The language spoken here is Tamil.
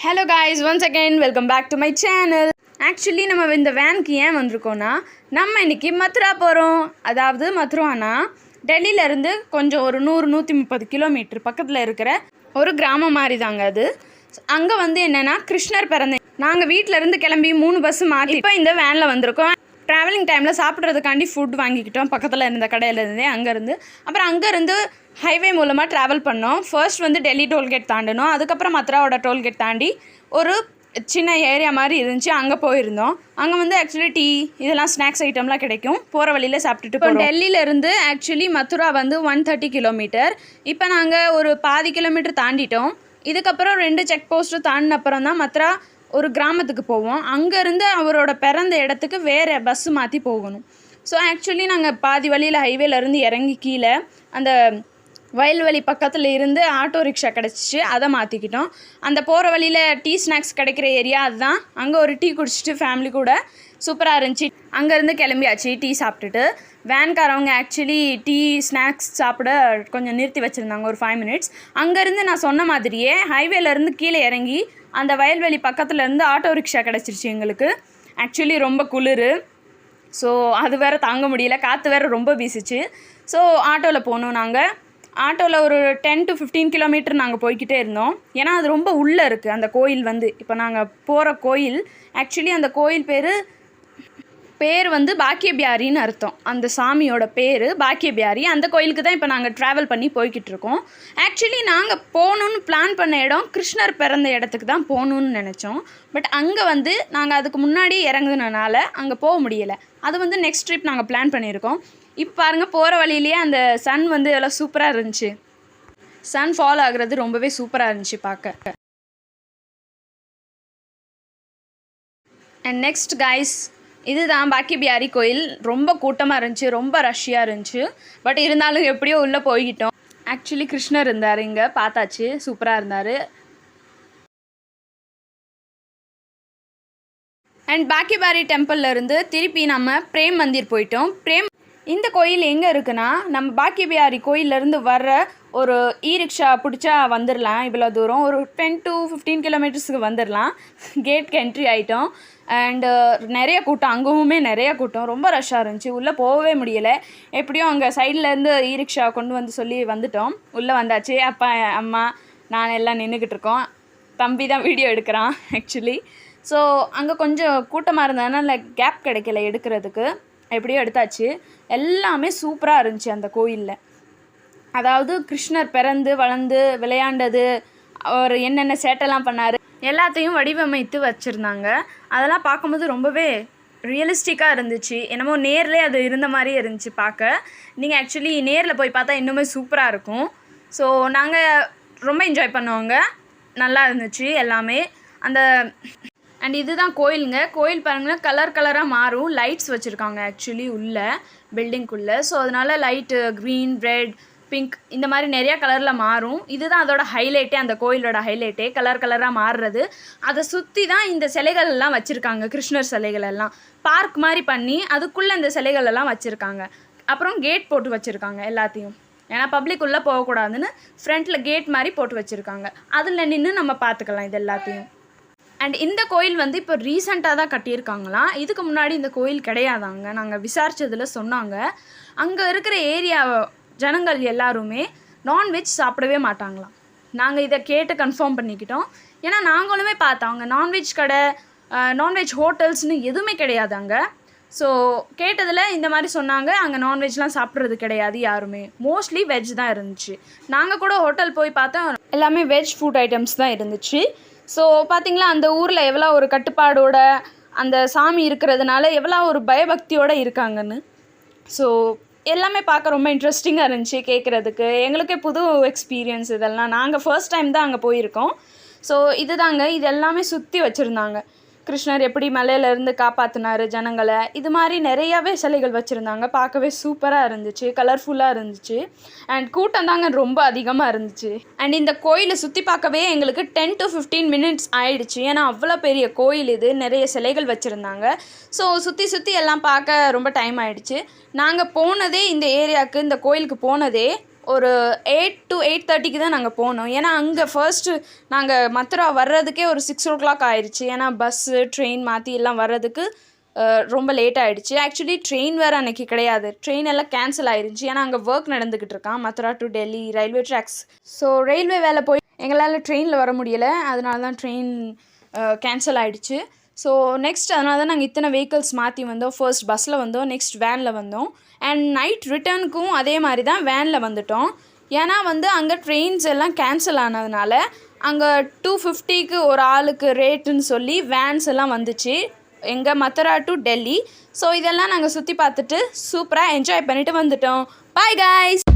Hello guys, once again welcome back to my channel. Actually நம்ம இந்த வேனுக்கு ஏன் வந்திருக்கோம்னா நம்ம இன்னைக்கு மதுரா போகிறோம். அதாவது மதுரானா டெல்லியில இருந்து கொஞ்சம் ஒரு 100-130 கிலோமீட்டர் பக்கத்தில் இருக்கிற ஒரு கிராமம் மாதிரி தாங்க அது. அங்கே வந்து என்னென்னா கிருஷ்ணர் பிறந்த நாங்கள் வீட்டில் இருந்து கிளம்பி 3 பஸ் மாற்றி இப்போ இந்த வேனில் வந்திருக்கோம். ட்ராவலிங் டைமில் சாப்பிட்றதுக்காண்டி ஃபுட் வாங்கிக்கிட்டோம் பக்கத்தில் இருந்த கடையிலேருந்தே. அங்கேருந்து அப்புறம் அங்கேருந்து ஹைவே மூலமாக ட்ராவல் பண்ணோம். ஃபர்ஸ்ட் வந்து டெல்லி டோல்கேட் தாண்டணும், அதுக்கப்புறம் மதுராவோட டோல்கேட் தாண்டி ஒரு சின்ன ஏரியா மாதிரி இருந்துச்சு, அங்கே போயிருந்தோம். அங்கே வந்து ஆக்சுவலி டீ இதெல்லாம் ஸ்நாக்ஸ் ஐட்டம்லாம் கிடைக்கும், போகிற வழியில் சாப்பிட்டுட்டு போகிறோம். டெல்லியிலேருந்து ஆக்சுவலி மதுரா வந்து 130 கிலோமீட்டர். இப்போ நாங்கள் ஒரு பாதி கிலோமீட்டர் தாண்டிட்டோம். இதுக்கப்புறம் 2 செக் போஸ்ட்டு தாண்டின அப்புறம் தான் மதுரா ஒரு கிராமத்துக்கு போவோம். அங்கேருந்து அவரோட பிறந்த இடத்துக்கு வேறு பஸ்ஸு மாற்றி போகணும். ஸோ ஆக்சுவலி நாங்கள் பாதி வழியில் ஹைவேலேருந்து இறங்கி கீழே அந்த வயல்வெளி பக்கத்தில் இருந்து ஆட்டோ ரிக்ஷா கிடச்சிச்சு, அதை மாற்றிக்கிட்டோம். அந்த போகிற வழியில் டீ ஸ்நாக்ஸ் கிடைக்கிற ஏரியா அதுதான். அங்கே ஒரு டீ குடிச்சிட்டு ஃபேமிலி கூட சூப்பராக இருந்துச்சு. அங்கேருந்து கிளம்பியாச்சு டீ சாப்பிட்டுட்டு. வேன்காரவங்க ஆக்சுவலி டீ ஸ்நாக்ஸ் சாப்பிட கொஞ்சம் நிறுத்தி வச்சுருந்தாங்க ஒரு 5 மினிட்ஸ். அங்கேருந்து நான் சொன்ன மாதிரியே ஹைவேலேருந்து கீழே இறங்கி அந்த வயல்வெளி பக்கத்தில் இருந்து ஆட்டோ ரிக்ஷா கிடச்சிருச்சு எங்களுக்கு. ஆக்சுவலி ரொம்ப குளிர், ஸோ அது வேறு தாங்க முடியல, காற்று வேறு ரொம்ப வீசிச்சு. ஸோ ஆட்டோவில் போனோம். நாங்கள் ஆட்டோவில் ஒரு 10 to 15 கிலோமீட்டர் நாங்கள் போய்கிட்டே இருந்தோம். ஏன்னா அது ரொம்ப உள்ளே இருக்குது அந்த கோயில் வந்து. இப்போ நாங்கள் போகிற கோயில் ஆக்சுவலி அந்த கோயில் பேர் வந்து பாக்கியபியாரின்னு அர்த்தம். அந்த சாமியோட பேர் பாக்கியபியாரி. அந்த கோயிலுக்கு தான் இப்போ நாங்கள் ட்ராவல் பண்ணி போய்கிட்டு இருக்கோம். ஆக்சுவலி நாங்கள் போகணுன்னு பிளான் பண்ண இடம் கிருஷ்ணர் பிறந்த இடத்துக்கு தான் போகணுன்னு நினச்சோம். பட் அங்கே வந்து நாங்கள் அதுக்கு முன்னாடி இறங்குனனால அங்கே போக முடியலை. அது வந்து நெக்ஸ்ட் ட்ரிப் நாங்கள் பிளான் பண்ணியிருக்கோம். இப்போ பாருங்கள், போகிற வழியிலேயே அந்த சன் வந்து எல்லாம் சூப்பராக இருந்துச்சு. சன் ஃபால் ஆகுறது ரொம்பவே சூப்பராக இருந்துச்சு பார்க்க. அண்ட் நெக்ஸ்ட் கைஸ், இதுதான் பாக்கியபியாரி கோயில். ரொம்ப கூட்டமாக இருந்துச்சு, ரொம்ப ரஷ்ஷியாக இருந்துச்சு. பட் இருந்தாலும் எப்படியோ உள்ளே போய்கிட்டோம். ஆக்சுவலி கிருஷ்ணர் இருந்தார் இங்கே, பார்த்தாச்சு, சூப்பராக இருந்தார். அண்ட் பாக்கியபியாரி டெம்பிள்லேருந்து திருப்பி நம்ம பிரேம் மந்திர் போயிட்டோம். இந்த கோயில் எங்கே இருக்குன்னா, நம்ம பாக்கியபியாரி கோயிலேருந்து வர்ற ஒரு ரிக்ஷா பிடிச்சா வந்துடலாம். இவ்வளோ தூரம் ஒரு 10 to 15 கிலோமீட்டர்ஸுக்கு வந்துடலாம். கேட்க்கு என்ட்ரி ஆகிட்டோம். அண்டு நிறைய கூட்டம், அங்கேவுமே நிறைய கூட்டம், ரொம்ப ரஷ்ஷாக இருந்துச்சு. உள்ளே போகவே முடியலை. எப்படியும் அங்கே சைட்லேருந்து ரிக்ஷா கொண்டு வந்து சொல்லி வந்துட்டோம். உள்ளே வந்தாச்சு. அப்பா அம்மா நான் எல்லாம் நின்றுக்கிட்டு இருக்கோம். தம்பி தான் வீடியோ எடுக்கிறான் ஆக்சுவலி. ஸோ அங்கே கொஞ்சம் கூட்டமாக இருந்ததுனால கேப் கிடைக்கல எடுக்கிறதுக்கு. எப்படியோ எடுத்தாச்சு. எல்லாமே சூப்பராக இருந்துச்சு அந்த கோயிலில். அதாவது கிருஷ்ணர் பிறந்து வளர்ந்து விளையாண்டது, அவர் என்னென்ன சேட்டெல்லாம் பண்ணார் எல்லாத்தையும் வடிவமைத்து வச்சுருந்தாங்க. அதெல்லாம் பார்க்கும்போது ரொம்பவே ரியலிஸ்டிக்காக இருந்துச்சு. என்னமோ நேர்லேயே அது இருந்த மாதிரியே இருந்துச்சு பார்க்க. நீங்கள் ஆக்சுவலி நேரில் போய் பார்த்தா இன்னுமே சூப்பராக இருக்கும். ஸோ நாங்கள் ரொம்ப என்ஜாய் பண்ணுவோங்க. நல்லா இருந்துச்சு எல்லாமே. அண்ட் இதுதான் கோயிலுங்க. கோயில் பாருங்கள், கலர் கலராக மாறும். லைட்ஸ் வச்சுருக்காங்க ஆக்சுவலி உள்ளே பில்டிங்குள்ளே. ஸோ அதனால் லைட்டு க்ரீன், ரெட், பிங்க் இந்த மாதிரி நிறையா கலரில் மாறும். இதுதான் அதோட ஹைலைட்டே, அந்த கோயிலோட ஹைலைட்டே, கலர் கலராக மாறுறது. அதை சுற்றி தான் இந்த சிலைகள் எல்லாம் வச்சுருக்காங்க. கிருஷ்ணர் சிலைகள் எல்லாம் பார்க் மாதிரி பண்ணி அதுக்குள்ளே இந்த சிலைகள் எல்லாம் வச்சுருக்காங்க. அப்புறம் கேட் போட்டு வச்சுருக்காங்க எல்லாத்தையும். ஏன்னா பப்ளிக் உள்ளே போகக்கூடாதுன்னு ஃப்ரண்ட்டில் கேட் மாதிரி போட்டு வச்சுருக்காங்க. அதில் நின்று நம்ம பார்த்துக்கலாம் இது எல்லாத்தையும். அண்ட் இந்த கோயில் வந்து இப்போ ரீசெண்டாக தான் கட்டியிருக்காங்களாம். இதுக்கு முன்னாடி இந்த கோயில் கிடையாதாங்க. நாங்கள் விசாரித்ததில் சொன்னாங்க, அங்கே இருக்கிற ஏரியா ஜனங்கள் எல்லாருமே நான்வெஜ் சாப்பிடவே மாட்டாங்களாம். நாங்கள் இதை கேட்டு கன்ஃபார்ம் பண்ணிக்கிட்டோம். ஏன்னா நாங்களுமே பார்த்தோம், அங்கே நான்வெஜ் கடை, நான்வெஜ் ஹோட்டல்ஸ்னு எதுவுமே கிடையாது அங்கே. ஸோ கேட்டதில் இந்த மாதிரி சொன்னாங்க, அங்கே நான்வெஜ்லாம் சாப்பிட்றது கிடையாது யாருமே, மோஸ்ட்லி வெஜ் தான் இருந்துச்சு. நாங்கள் கூட ஹோட்டல் போய் பார்த்தோம், எல்லாமே வெஜ் ஃபுட் ஐட்டம்ஸ் தான் இருந்துச்சு. ஸோ பார்த்திங்களா, அந்த ஊரில் எவ்வளோ ஒரு கட்டுப்பாடோட அந்த சாமி இருக்கிறதுனால எவ்வளோ ஒரு பயபக்தியோடு இருக்காங்கன்னு. ஸோ எல்லாமே பார்க்க ரொம்ப இன்ட்ரெஸ்டிங்காக இருந்துச்சு கேட்குறதுக்கு. எங்களுக்கே புது எக்ஸ்பீரியன்ஸ் இதெல்லாம். நாங்கள் ஃபர்ஸ்ட் டைம் தான் அங்கே போயிருக்கோம். ஸோ இது தாங்க, இது எல்லாமே சுற்றி வச்சுருந்தாங்க. கிருஷ்ணர் எப்படி மலையிலேருந்து காப்பாற்றினார் ஜனங்களை, இது மாதிரி நிறையாவே சிலைகள் வச்சுருந்தாங்க. பார்க்கவே சூப்பராக இருந்துச்சு, கலர்ஃபுல்லாக இருந்துச்சு. அண்ட் கூட்டம் தாங்க ரொம்ப அதிகமாக இருந்துச்சு. அண்ட் இந்த கோயிலை சுற்றி பார்க்கவே எங்களுக்கு 10 to 15 மினிட்ஸ் ஆயிடுச்சு. ஏன்னா அவ்வளோ பெரிய கோயில் இது, நிறைய சிலைகள் வச்சுருந்தாங்க. ஸோ சுற்றி எல்லாம் பார்க்க ரொம்ப டைம் ஆகிடுச்சு. நாங்கள் போனதே இந்த ஏரியாவுக்கு, இந்த கோயிலுக்கு போனதே ஒரு 8 to 8:30க்கு தான் நாங்கள் போனோம். ஏன்னா அங்கே ஃபர்ஸ்ட்டு நாங்கள் மதுரா வர்றதுக்கே ஒரு 6 o'clock ஆயிடுச்சு. ஏன்னா பஸ்ஸு ட்ரெயின் மாற்றி எல்லாம் வர்றதுக்கு ரொம்ப லேட் ஆகிடுச்சு. ஆக்சுவலி ட்ரெயின் வேறு அன்றைக்கி கிடையாது, ட்ரெயின் எல்லாம் கேன்சல் ஆயிருந்துச்சு. ஏன்னா அங்கே ஒர்க் நடந்துக்கிட்டு இருக்கான், Mathura to Delhi railway tracks. So railway வேலை போய் எங்களால் ட்ரெயினில் வர முடியலை, அதனால தான் ட்ரெயின் கேன்சல் ஆகிடுச்சு. ஸோ நெக்ஸ்ட் அதனால தான் நாங்கள் இத்தனை வெஹிக்கிள்ஸ் மாற்றி வந்தோம். ஃபர்ஸ்ட் பஸ்ஸில் வந்தோம், நெக்ஸ்ட் வேனில் வந்தோம். அண்ட் நைட் ரிட்டர்னுக்கும் அதே மாதிரி தான் வேனில் வந்துட்டோம். ஏன்னா அங்கே ட்ரெயின்ஸ் எல்லாம் கேன்சல் ஆனதுனால அங்கே 250க்கு ஒரு ஆளுக்கு ரேட்டுன்னு சொல்லி வேன்ஸ் எல்லாம் வந்துச்சு எங்கள் மதுரா டு டெல்லி. ஸோ இதெல்லாம் நாங்கள் சுற்றி பார்த்துட்டு சூப்பராக என்ஜாய் பண்ணிவிட்டு வந்துட்டோம். Bye guys.